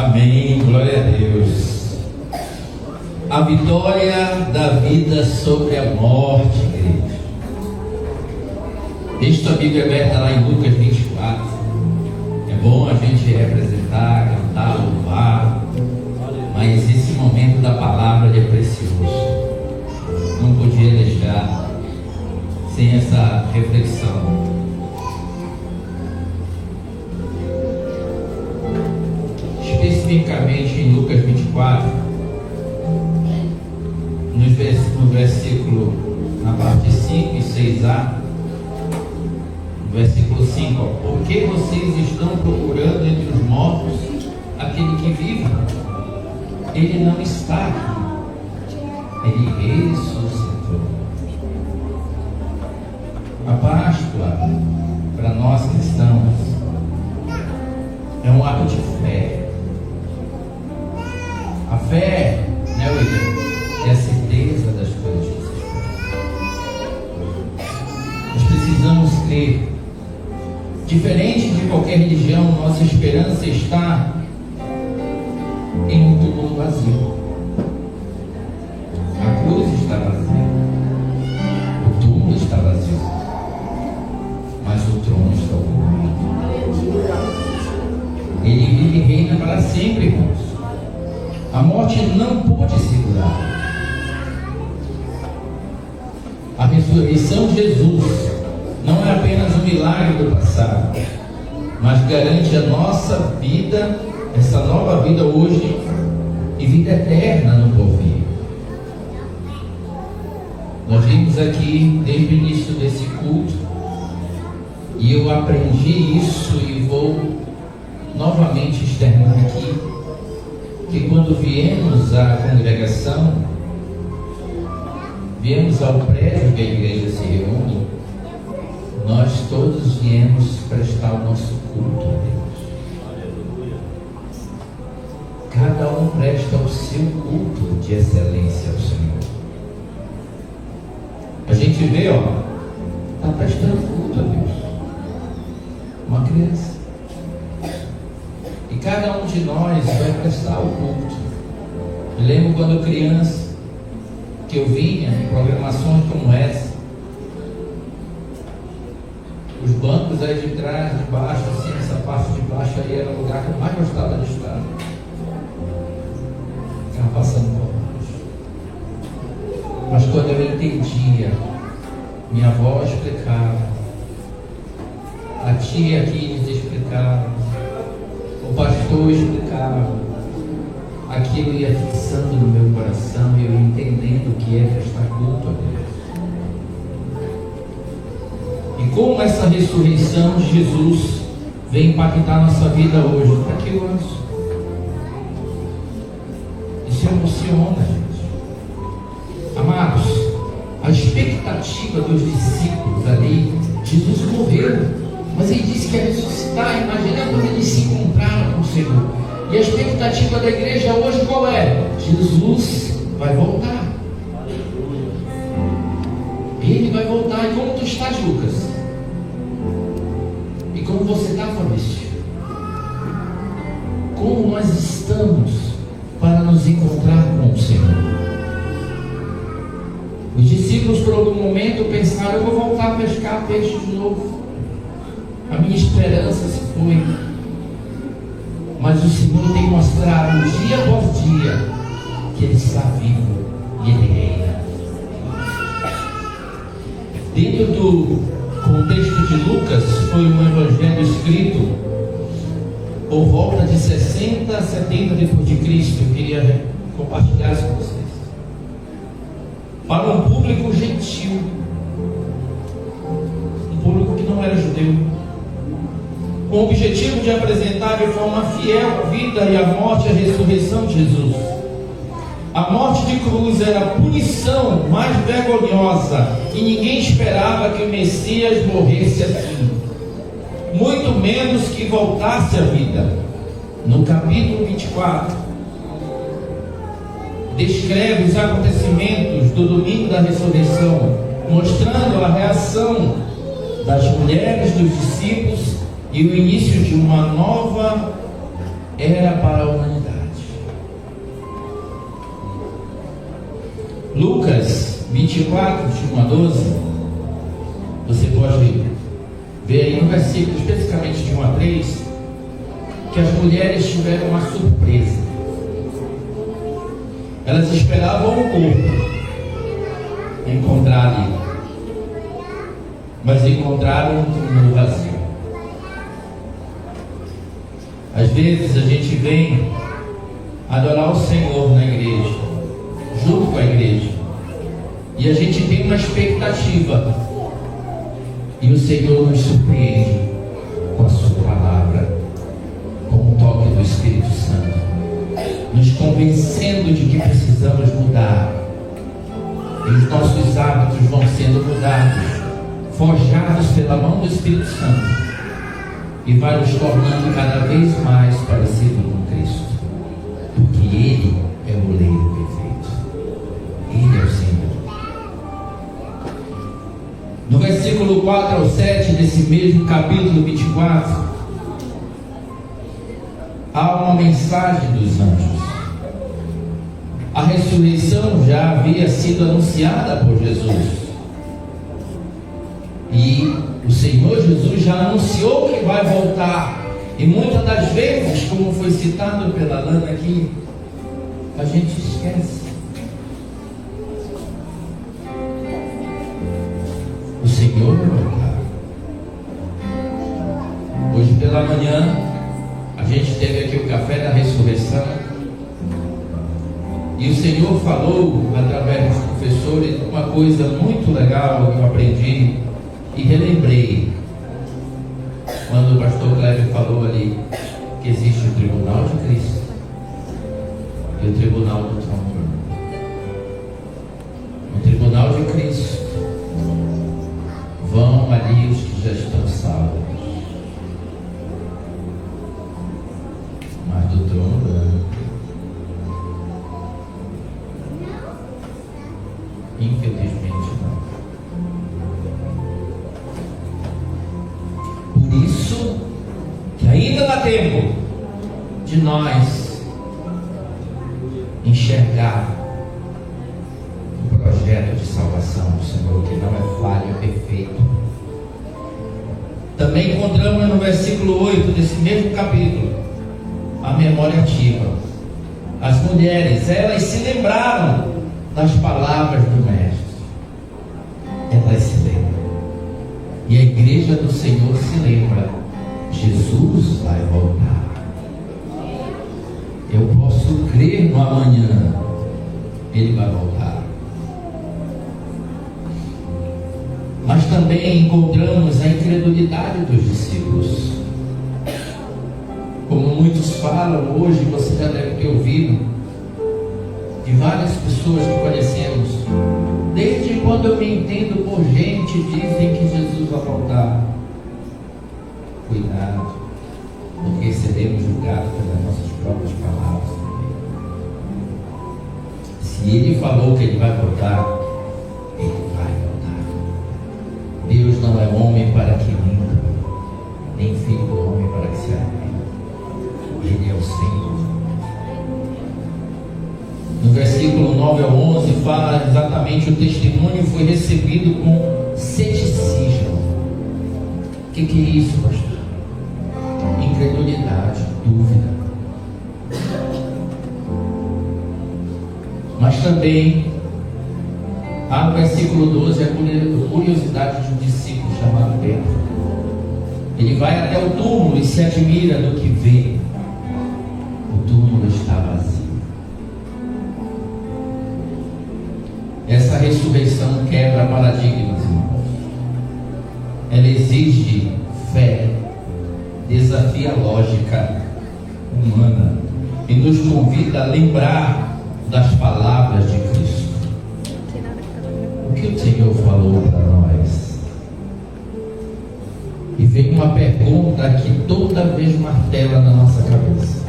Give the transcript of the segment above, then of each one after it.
Amém, glória a Deus. A vitória da vida sobre a morte, igreja. Deixa sua Bíblia aberta lá em Lucas 24. É bom a gente representar, cantar, louvar, mas esse momento da palavra é precioso. Não podia deixar sem essa reflexão. Especificamente em Lucas 24, no versículo, na parte 5 e 6a, no versículo 5, por que vocês estão procurando entre os mortos aquele que vive? Ele não está aqui, ele ressuscitou. A Páscoa, para nós cristãos, é um ato de fé. A fé, né, William, é a certeza das coisas que se esperam. Nós precisamos crer. Diferente de qualquer religião, nossa esperança está em um túmulo vazio. A cruz está vazia, o túmulo está vazio, mas o trono está ocupado. Ele vive e reina para sempre, irmãos. A morte não pôde segurar. A ressurreição de Jesus não é apenas um milagre do passado, mas garante a nossa vida, essa nova vida hoje e vida eterna no porvir. Nós vimos aqui desde o início desse culto e eu aprendi isso e vou novamente externar aqui, que quando viemos à congregação, viemos ao prédio que a igreja se reúne, nós todos viemos prestar o nosso culto a Deus. Cada um presta o seu culto de excelência ao Senhor. A gente vê, está prestando culto a Deus. Uma criança. E cada um de nós vai prestar o culto. Eu lembro quando criança, que eu vinha em programações como essa, os bancos aí de trás, de baixo, assim, essa parte de baixo aí era o lugar que eu mais gostava de estar. Ficava passando por baixo. Mas quando eu entendia, minha avó explicava, a tia aqui nos explicava, o pastor explicava, aquilo ia fixando no meu coração e eu ia entendendo o que é prestar culto a Deus. E como essa ressurreição de Jesus vem impactar nossa vida hoje? Para que eu anso? Isso emociona, gente. Amados, a expectativa dos discípulos ali, Jesus morreu, mas ele disse que ia ressuscitar. Imagina quando eles se encontraram com o Senhor. E a expectativa da igreja hoje qual é? Jesus vai voltar. Ele vai voltar. E como tu estás, Lucas? E como você está, Fabrício? Como nós estamos para nos encontrar com o Senhor? Os discípulos por algum momento pensaram, eu vou voltar a pescar peixe de novo. A minha esperança se foi. Mas o Senhor tem mostrado dia após dia que Ele está vivo e Ele reina. Dentro do contexto de Lucas, foi um evangelho escrito por volta de 60 a 70 depois de Cristo. Eu queria compartilhar isso com vocês. Para um público gentil, um público que não era judeu, com o objetivo de apresentar de forma fiel a vida e a morte e a ressurreição de Jesus. A morte de cruz era a punição mais vergonhosa e ninguém esperava que o Messias morresse assim, muito menos que voltasse à vida. No capítulo 24, descreve os acontecimentos do domingo da ressurreição, mostrando a reação das mulheres, dos discípulos e o início de uma nova era para a humanidade. Lucas 24, de 1 a 12, você pode ver aí no versículo, especificamente de 1 a 3, que as mulheres tiveram uma surpresa. Elas esperavam o corpo encontrar ali, mas encontraram um túmulo vazio. Às vezes a gente vem adorar o Senhor na igreja, junto com a igreja, e a gente tem uma expectativa, e o Senhor nos surpreende com a sua palavra, com o toque do Espírito Santo, nos convencendo de que precisamos mudar, e os nossos hábitos vão sendo mudados, forjados pela mão do Espírito Santo, e vai nos tornando cada vez mais parecido com Cristo, porque Ele é o oleiro perfeito, Ele é o Senhor. No versículo 4 ao 7 desse mesmo capítulo 24, há uma mensagem dos anjos. A ressurreição já havia sido anunciada por Jesus, e o Senhor Jesus já anunciou que vai voltar. E muitas das vezes, como foi citado pela Lana aqui, a gente esquece. O Senhor vai voltar. Hoje pela manhã a gente teve aqui o café da ressurreição, e o Senhor falou através dos professores uma coisa muito legal que eu aprendi e relembrei quando o pastor Cléber falou ali que existe o tribunal de Cristo e o tribunal do trono. No tribunal de Cristo vão ali os que já estão salvos, mas do trono não. Infelizmente não. Por isso que ainda dá tempo de nós enxergar o projeto de salvação do Senhor, que não é falho, é perfeito. Também encontramos no versículo 8 desse mesmo capítulo a memória ativa. As mulheres, elas se lembraram das palavras do Mestre. Elas se lembram. E a igreja do Senhor se lembra: Jesus vai voltar. Eu posso crer no amanhã, Ele vai voltar. Mas também encontramos a incredulidade dos discípulos. Como muitos falam hoje, você já deve ter ouvido de várias pessoas que conhecemos. Desde quando eu me entendo por gente, dizem que Jesus vai voltar. Cuidado, porque seremos julgados pelas nossas próprias palavras. Se Ele falou que Ele vai voltar, Ele vai voltar. Deus não é homem para que minta, nem filho do homem para que se arrependa. Ele é o Senhor. No versículo 9 ao 11 fala exatamente: o testemunho foi recebido com ceticismo. O que é isso, pastor? Incredulidade, dúvida. Mas também há no versículo 12 a curiosidade de um discípulo chamado Pedro. Ele vai até o túmulo e se admira do que vê. O túmulo está vazio. Essa ressurreição quebra paradigmas, irmãos. Ela exige fé, desafia a lógica humana e nos convida a lembrar das palavras de Cristo. O que o Senhor falou para nós? E vem uma pergunta que toda vez martela na nossa cabeça: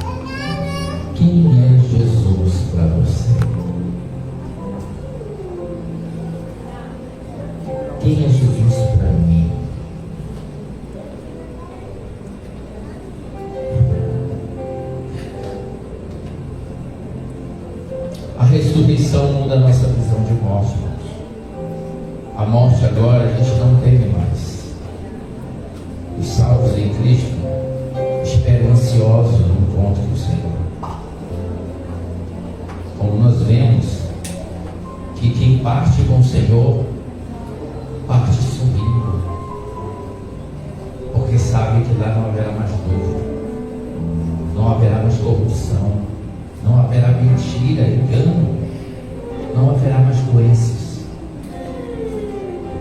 quem é Jesus para você? Quem é Jesus para mim? A ressurreição muda a nossa visão de de morte, irmãos. A morte agora a gente não teme mais. Os salvos em Cristo esperam ansiosos no encontro do Senhor. Como nós vemos que quem parte com o Senhor parte sorrindo, porque sabe que lá não haverá mais dor, não haverá mais corrupção, não haverá mentira, engano, não haverá mais doenças,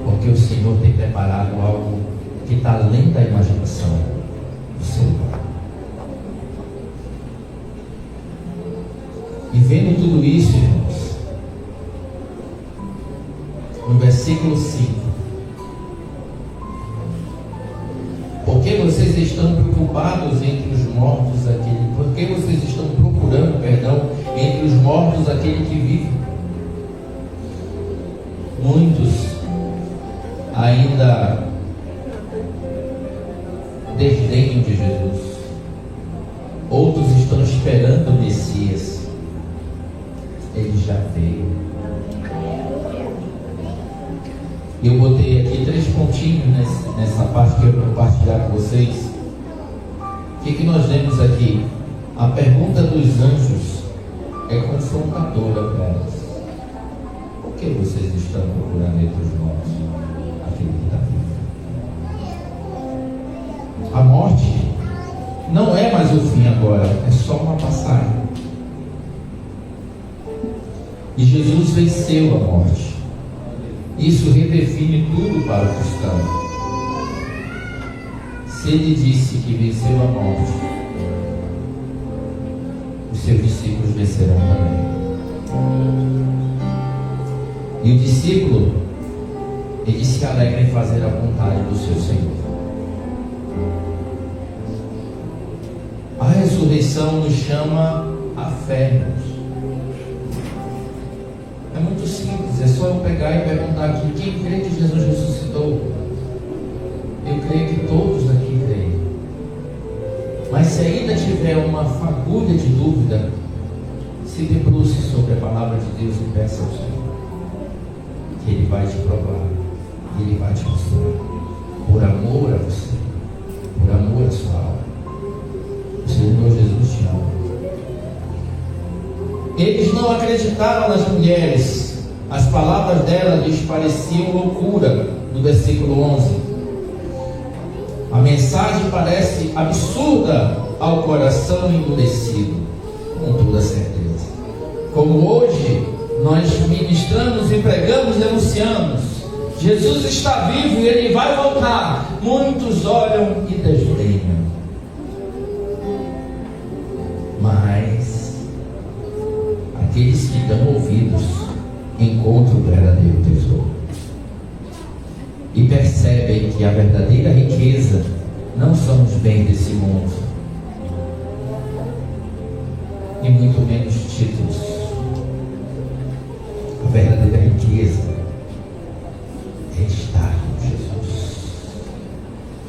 porque o Senhor tem preparado algo que está além da imaginação do Senhor. E vendo tudo isso, irmãos, no versículo 5, por que vocês estão preocupados entre os mortos aquele? Por que vocês estão procurando, perdão, entre os mortos aquele que vive? Muitos ainda desdenham de Jesus. Outros estão esperando o Messias. Ele já veio. Eu botei aqui 3 pontinhos nessa parte que eu vou compartilhar com vocês. O que nós vemos aqui? A pergunta dos anjos é confrontadora para elas. Por que vocês estão procurando entre os mortos aquele que está vivo? A morte não é mais o fim agora, é só uma passagem. E Jesus venceu a morte. Isso redefine tudo para o cristão. Se ele disse que venceu a morte, os seus discípulos vencerão também. E o discípulo, ele se alegra em fazer a vontade do seu Senhor. A ressurreição nos chama a fé, irmãos. É muito simples, é só eu pegar e perguntar aqui: quem crê que Jesus ressuscitou? Eu creio que todos aqui creem. Mas se ainda tiver uma fagulha de dúvida, se debruce sobre a palavra de Deus e peça ao Senhor, que Ele vai te provar, Ele vai te mostrar, por amor a você, por amor à sua alma. O Senhor Jesus te ama. Eles não acreditaram nas mulheres. As palavras delas lhes pareciam loucura. No versículo 11, a mensagem parece absurda ao coração endurecido. Com toda certeza, como hoje nós ministramos e pregamos e anunciamos: Jesus está vivo e Ele vai voltar. Muitos olham e desdenham. Mas aqueles que dão ouvidos encontram o verdadeiro tesouro e percebem que a verdadeira riqueza não são os bens desse mundo, e muito menos títulos. A verdadeira riqueza é estar com Jesus,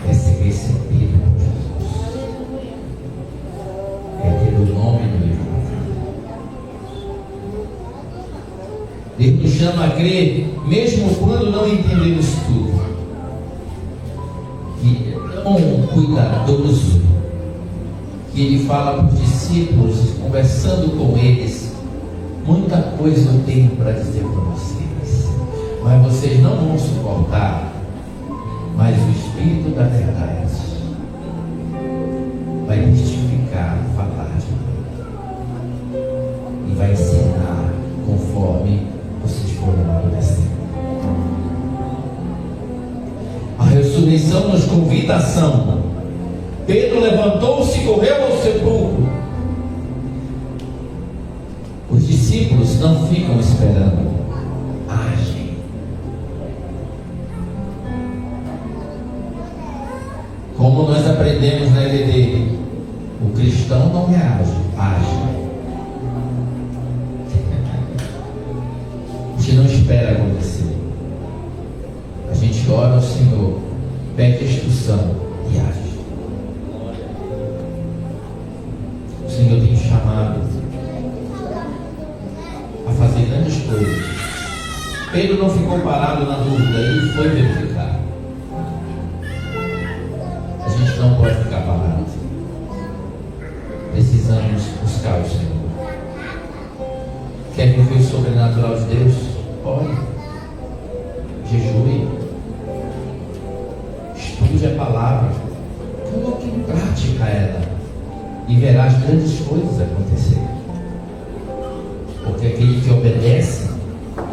é ser recebido por Jesus, é ter o nome no livro da vida. Deus nos chama a crer, mesmo quando não entendemos tudo. E é um cuidadoso, que Ele fala para os discípulos, conversando com eles: muita coisa eu tenho para dizer para vocês, mas vocês não vão suportar. Mas o Espírito da verdade vai testificar, falar de mim, e vai ensinar conforme vocês forem amadurecendo. A ressurreição nos convida à ação. Pedro levantou-se e correu ao sepulcro. Os discípulos não ficam esperando, agem. Como nós aprendemos na LD, o cristão não reage, age. A gente não espera acontecer. A gente ora ao Senhor, pede instrução e age. O Senhor tem chamado a fazer grandes coisas Pedro não ficou parado na dúvida, ele foi verificar. A gente não pode ficar parado. Precisamos buscar o Senhor. Quer viver o sobrenatural de Deus? Ore, jejue, estude a palavra, coloque em prática ela e verá as grandes coisas acontecer. Porque aquele que obedece,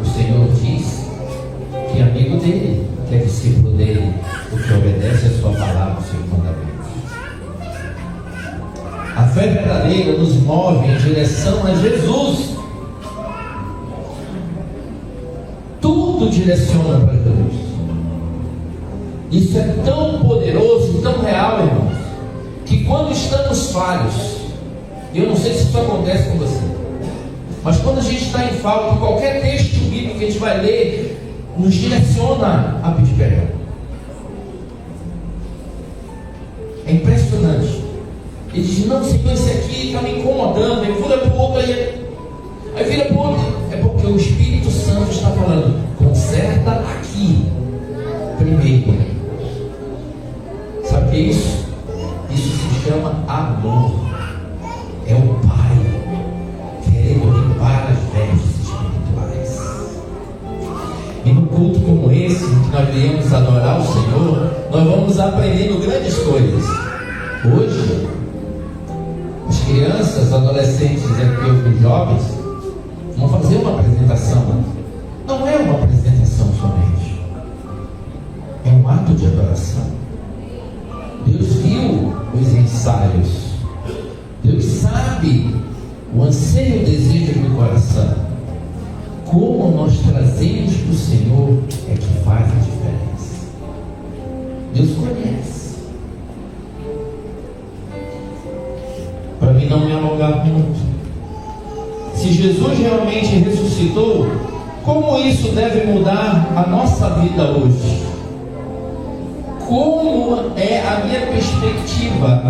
o Senhor diz que é amigo dele, que é discípulo dele, o que obedece a sua palavra, os seus mandamentos. A fé verdadeira nos move em direção a Jesus. Tudo direciona para Jesus. Isso é tão poderoso e tão real, irmãos, que quando estamos falhos, eu não sei se isso acontece com você, mas quando a gente está em falta, qualquer texto bíblico que a gente vai ler nos direciona a pedir perdão. É impressionante. Ele diz: não, Senhor, esse aqui está me incomodando. Aí vira para o outro, aí vira para o outro. É porque o Espírito Santo está falando: conserta aqui primeiro. Sabe o que é isso? Isso se chama amor. É o Pai querendo limpar as vestes espirituais. E no culto como esse, que nós viemos adorar o Senhor, nós vamos aprendendo grandes coisas. Hoje, as crianças, adolescentes e os jovens vão fazer uma apresentação. Não é uma apresentação somente, é um ato de adoração. Deus viu os ensaios, Deus sabe o anseio e o desejo do coração. Como nós trazemos para o Senhor é que faz a diferença. Deus conhece. Para mim não me alongar muito, se Jesus realmente ressuscitou, como isso deve mudar a nossa vida hoje? Como é a minha perspectiva?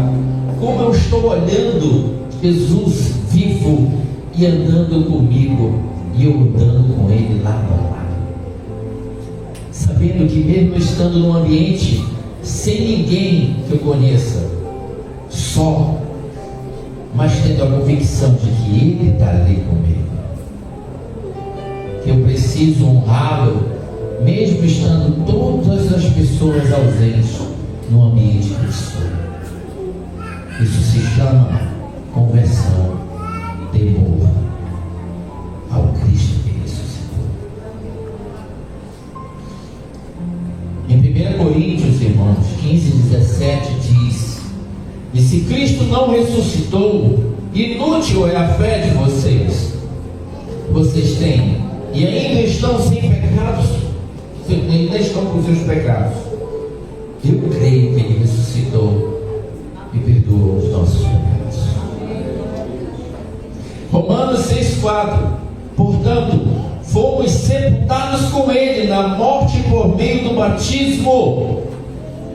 Como eu estou olhando Jesus vivo e andando comigo, e eu andando com Ele lá no lado, sabendo que mesmo estando num ambiente sem ninguém que eu conheça, só, mas tendo a convicção de que Ele está ali comigo, que eu preciso honrá-lo, mesmo estando todas as pessoas ausentes no ambiente que estou. Isso se chama conversão, temor ao Cristo que ressuscitou. Em 1 Coríntios, irmãos, 15:17 diz: e se Cristo não ressuscitou, inútil é a fé de vocês. Vocês têm e ainda estão sem pecados, ainda estão com seus pecados. Eu creio que Ele ressuscitou e perdoou os nossos pecados. Romanos 6,4: portanto, fomos sepultados com Ele na morte por meio do batismo,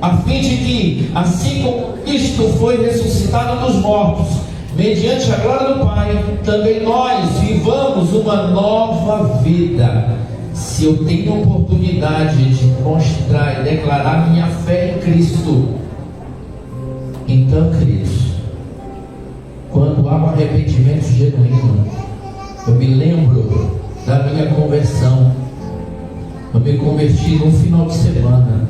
a fim de que, assim como Cristo foi ressuscitado dos mortos, mediante a glória do Pai, também nós vivamos uma nova vida. Se eu tenho oportunidade de mostrar e declarar minha fé em Cristo, então, queridos, quando há um arrependimento genuíno, eu me lembro da minha conversão. Eu me converti num final de semana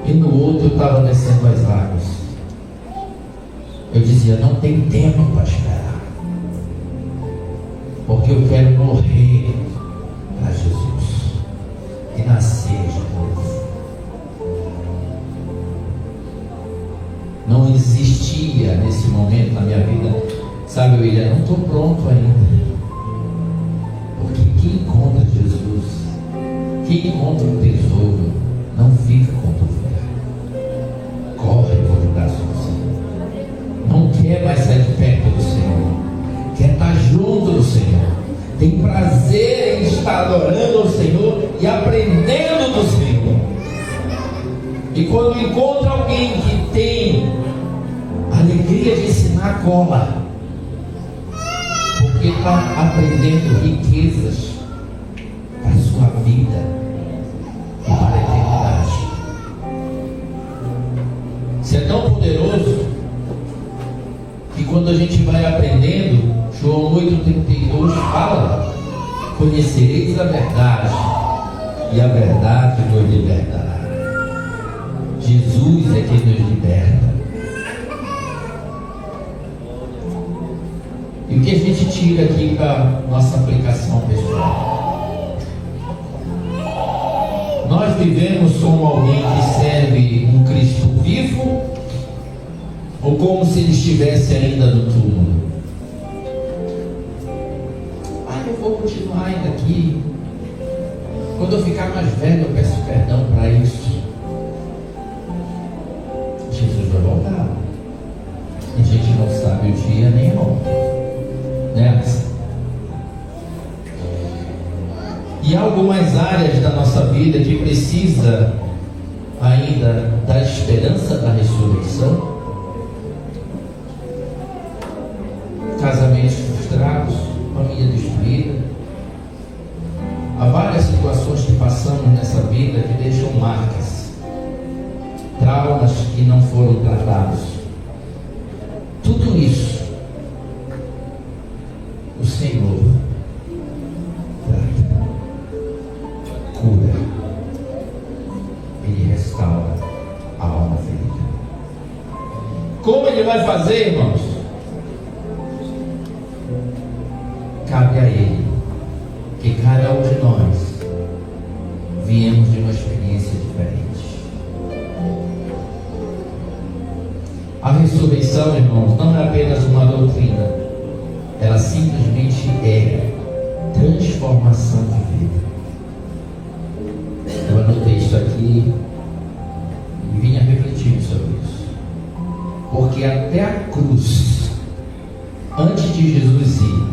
e no outro eu estava descendo as águas. Eu dizia: não tem tempo para esperar, porque eu quero morrer para Jesus e nascer de novo. Não existia nesse momento na minha vida, sabe, William, não estou pronto ainda. Porque quem encontra Jesus, quem encontra o tesouro, não fica com dúvida. Corre para o lugar do Senhor. Não quer mais sair de perto do Senhor, quer estar junto do Senhor. Tem prazer em estar adorando ao Senhor e aprendendo do Senhor. E quando encontra alguém que tem a alegria de ensinar, cola, porque está aprendendo riquezas para a sua vida. vida e para a eternidade. Isso é tão poderoso que quando a gente vai aprendendo, João 8,32 fala: conhecereis a verdade e a verdade nos libertará. Jesus é quem nos liberta. E o que a gente tira aqui para nossa aplicação pessoal? Nós vivemos como alguém que serve um Cristo vivo ou como se ele estivesse ainda no túmulo? Eu vou continuar ainda aqui. Quando eu ficar mais velho, eu peço perdão para isso. Jesus vai voltar. A gente não sabe o dia nem a hora. Né? E há algumas áreas da nossa vida que precisa ainda da esperança da ressurreição. Casamentos frustrados, família destruída. Há várias situações que passamos nessa vida que deixam marcas, traumas que não foram tratados. Tudo isso o Senhor trata, cura, Ele restaura a alma ferida. Como Ele vai fazer, irmãos? Cabe a Ele, que cada um de nós viemos de uma experiência diferente. A ressurreição, irmãos, não é apenas uma doutrina, ela simplesmente é transformação de vida. Eu anotei isso aqui e vinha refletindo sobre isso, porque até a cruz, antes de Jesus ir,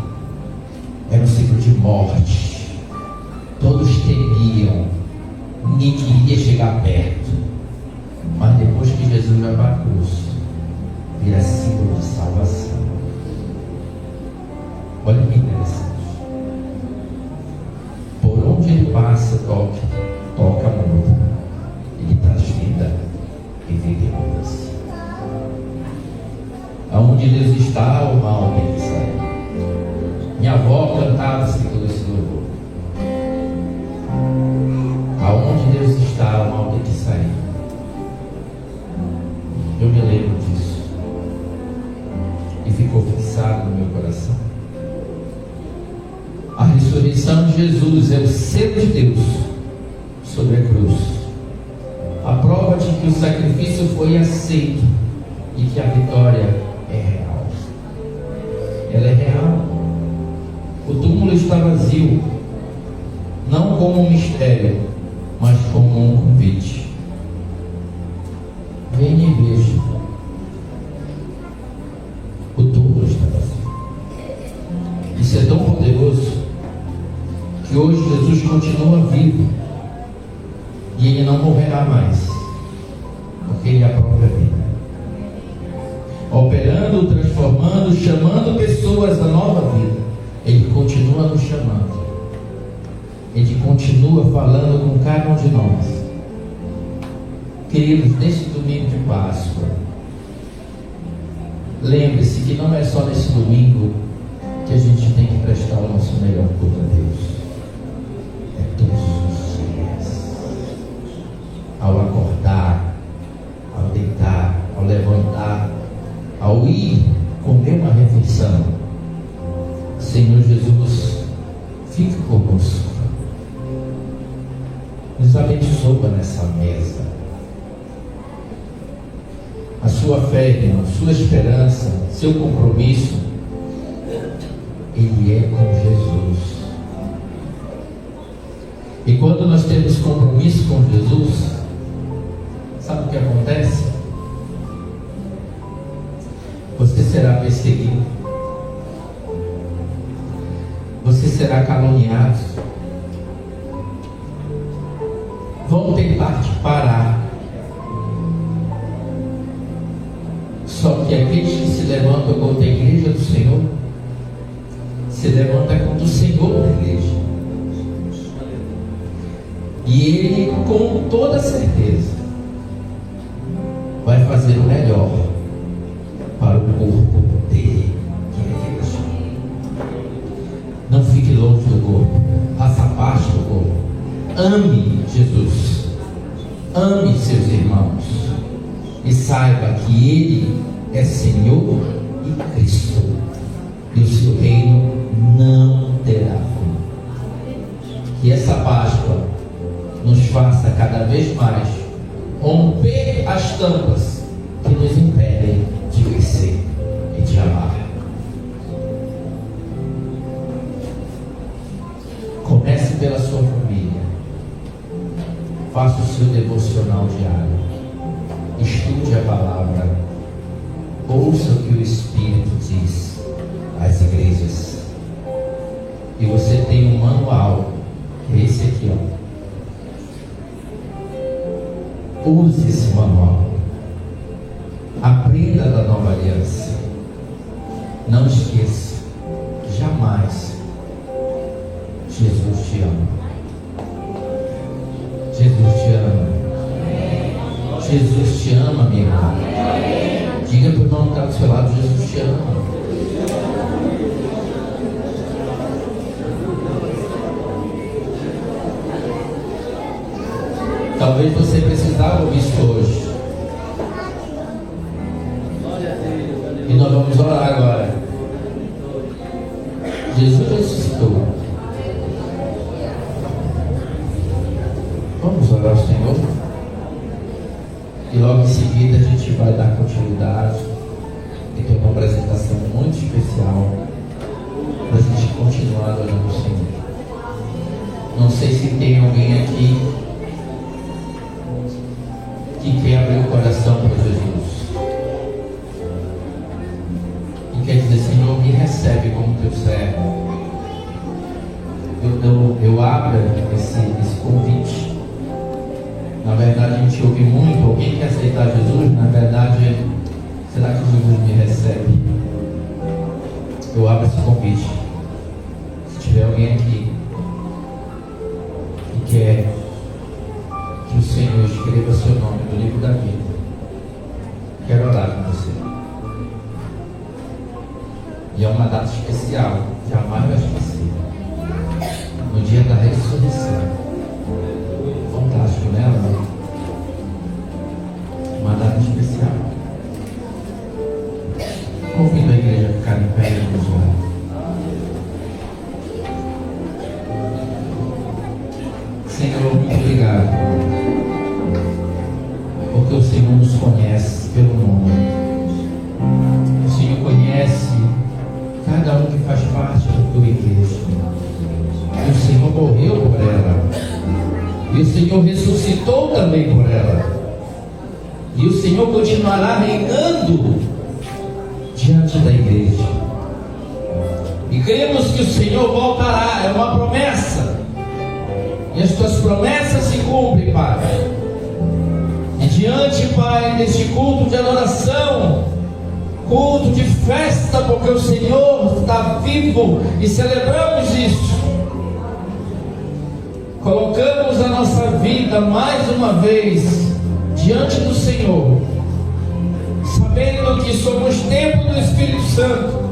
era um ciclo de morte. Todos temiam, ninguém queria chegar perto. Mas depois que Jesus vai para a cruz, vira símbolo de salvação. Olha que interessante. Por onde ele passa, toca muda. Ele traz vida e vida em mudança. Aonde Deus está, o mal tem que sair. Minha avó cantava todo esse louvor. Aonde Deus está, o mal tem que sair. Eu me lembro disso. E ficou fixado no meu coração. A ressurreição de Jesus é o selo de Deus sobre a cruz. A prova de que o sacrifício foi aceito e que a vitória é real. Ela é real. O túmulo está vazio, não como um mistério, mas como um convite. Venha e veja. O túmulo está vazio. Isso é tão poderoso que hoje Jesus continua vivo e Ele não morrerá mais, porque Ele é a própria vida, operando, transformando, chamando pessoas da nova vida. Ele continua nos chamando. Ele continua falando com cada um de nós. Queridos, nesse domingo de Páscoa, lembre-se que não é só nesse domingo que a gente tem que prestar o nosso melhor culto a Deus. É todos os dias. Ao acordar, ao deitar, ao levantar, ao ir comer uma refeição. Senhor Jesus, fica conosco. Nos abençoa nessa mesa. A sua fé, irmão, sua esperança, seu compromisso, ele é com Jesus. E quando nós temos compromisso com Jesus, sabe o que acontece? Você será perseguido. Você será caluniado. Vão tentar te parar. Só que aqueles que se levantam contra a igreja do Senhor, se levanta contra o Senhor da igreja. E Ele, com toda certeza, vai fazer o melhor para o corpo dele, que é a igreja. Não fique longe do corpo, faça parte do corpo. Ame Jesus, ame seus irmãos e saiba que Ele é Senhor e Cristo, e o seu reino não terá fim. Que essa Páscoa nos faça cada vez mais romper as tampas que nos impedem de crescer e de amar. Comece pela sua família. Faça o seu devocional diário. Estude a palavra. Ouça o que o Espírito diz às igrejas. E você tem um manual, que é esse aqui, ó. Use esse manual. Aprenda da nova aliança. Não esqueça, jamais, Jesus te ama. Jesus te ama. Jesus te ama, minha irmã. Diga para o irmão que está do seu lado: Jesus te ama. Talvez você precisava ouvir isso hoje. E nós vamos orar agora. Jesus ressuscitou. Vamos orar ao Senhor. E logo em seguida a gente vai dar continuidade. E tem uma apresentação muito especial para a gente continuar adorando o Senhor. Não sei se tem alguém aqui que quer abrir o coração para Jesus e quer dizer: Senhor, me recebe como teu servo. Eu abro esse convite. Na verdade, a gente ouve muito: alguém quer aceitar Jesus? Na verdade, será que Jesus me recebe? Eu abro esse convite. Se tiver alguém aqui que quer que o Senhor escreva seu nome no livro da vida, quero orar com você. E é uma data especial, jamais vai esquecer. No dia da ressurreição. Fantástico, né, amor? Uma data especial. Convido a igreja a ficar em pé e nos orar. Senhor, muito obrigado, porque o Senhor nos conhece pelo nome. O Senhor conhece cada um que faz parte da tua igreja. E o Senhor morreu por ela. E o Senhor ressuscitou também por ela. E o Senhor continuará reinando diante da igreja. E cremos que o Senhor voltará. É uma promessa. E as tuas promessas se cumprem, Pai. E diante, Pai, deste culto de adoração, culto de festa, porque o Senhor está vivo e celebramos isso. Colocamos a nossa vida mais uma vez diante do Senhor, sabendo que somos templo do Espírito Santo,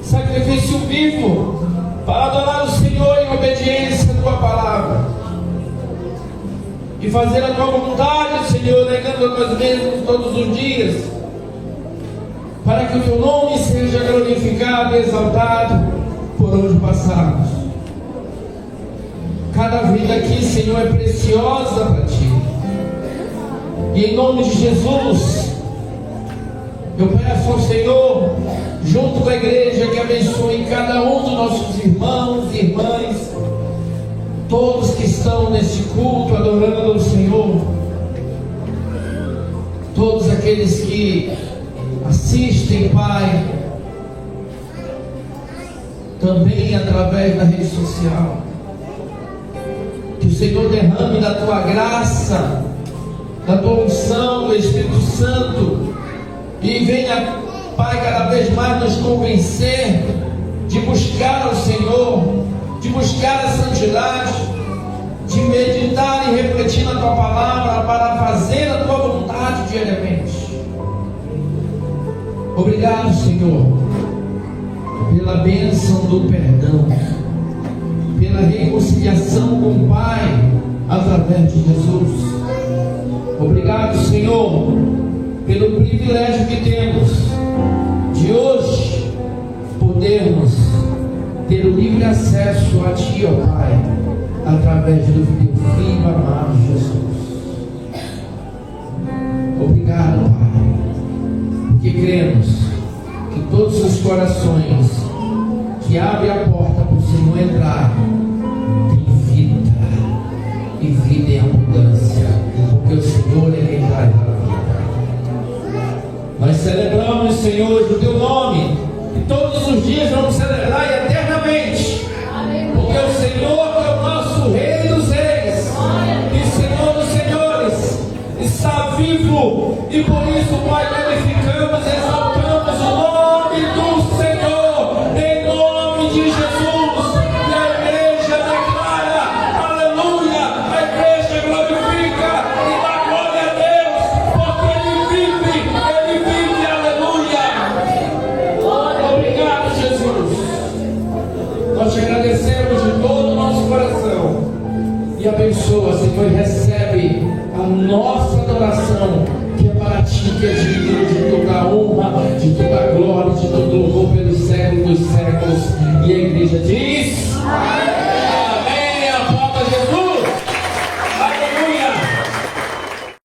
sacrifício vivo para adorar o Senhor em obediência à tua palavra e fazer a tua vontade, Senhor, negando a nós mesmos todos os dias, para que o teu nome seja glorificado e exaltado por onde passarmos. Cada vida aqui, Senhor, é preciosa para ti. E em nome de Jesus, eu peço ao Senhor, junto com a igreja, que abençoe cada um dos nossos irmãos e irmãs, todos que estão neste culto adorando o Senhor, todos aqueles que assistem, Pai, também através da rede social. Que o Senhor derrame da tua graça, da tua unção, do Espírito Santo, e venha, Pai, cada vez mais nos convencer de buscar o Senhor, de buscar a santidade, de de meditar e refletir na tua palavra para fazer a tua vontade diariamente. Obrigado, Senhor, pela bênção do perdão, pela reconciliação com o Pai através de Jesus. Obrigado, Senhor, pelo privilégio que temos de hoje podermos ter o livre acesso a Ti, ó Pai, através do Teu Filho amado Jesus. Obrigado, Pai, porque cremos que todos os corações que abrem a porta para o Senhor entrar têm vida, e vida em abundância, porque o Senhor é quem traz a vida. Nós celebramos, Senhor, o Teu nome, e todos os dias vamos celebrar eternamente, porque o Senhor é o nosso Rei dos Reis e Senhor dos Senhores, está vivo, e por isso, Pai, glorificamos, exaltamos o nome do Senhor, em nome de Jesus. E a igreja declara aleluia, a igreja glorifica e dá glória a Deus, porque Ele vive, aleluia. Obrigado, Jesus. Nós te agradecemos de todo o nosso coração, e abençoa, Senhor, e recebe a nossa adoração, que é para Ti, que é digno de toda a honra, de toda a glória, de todo o louvor pelos séculos dos séculos. E a igreja diz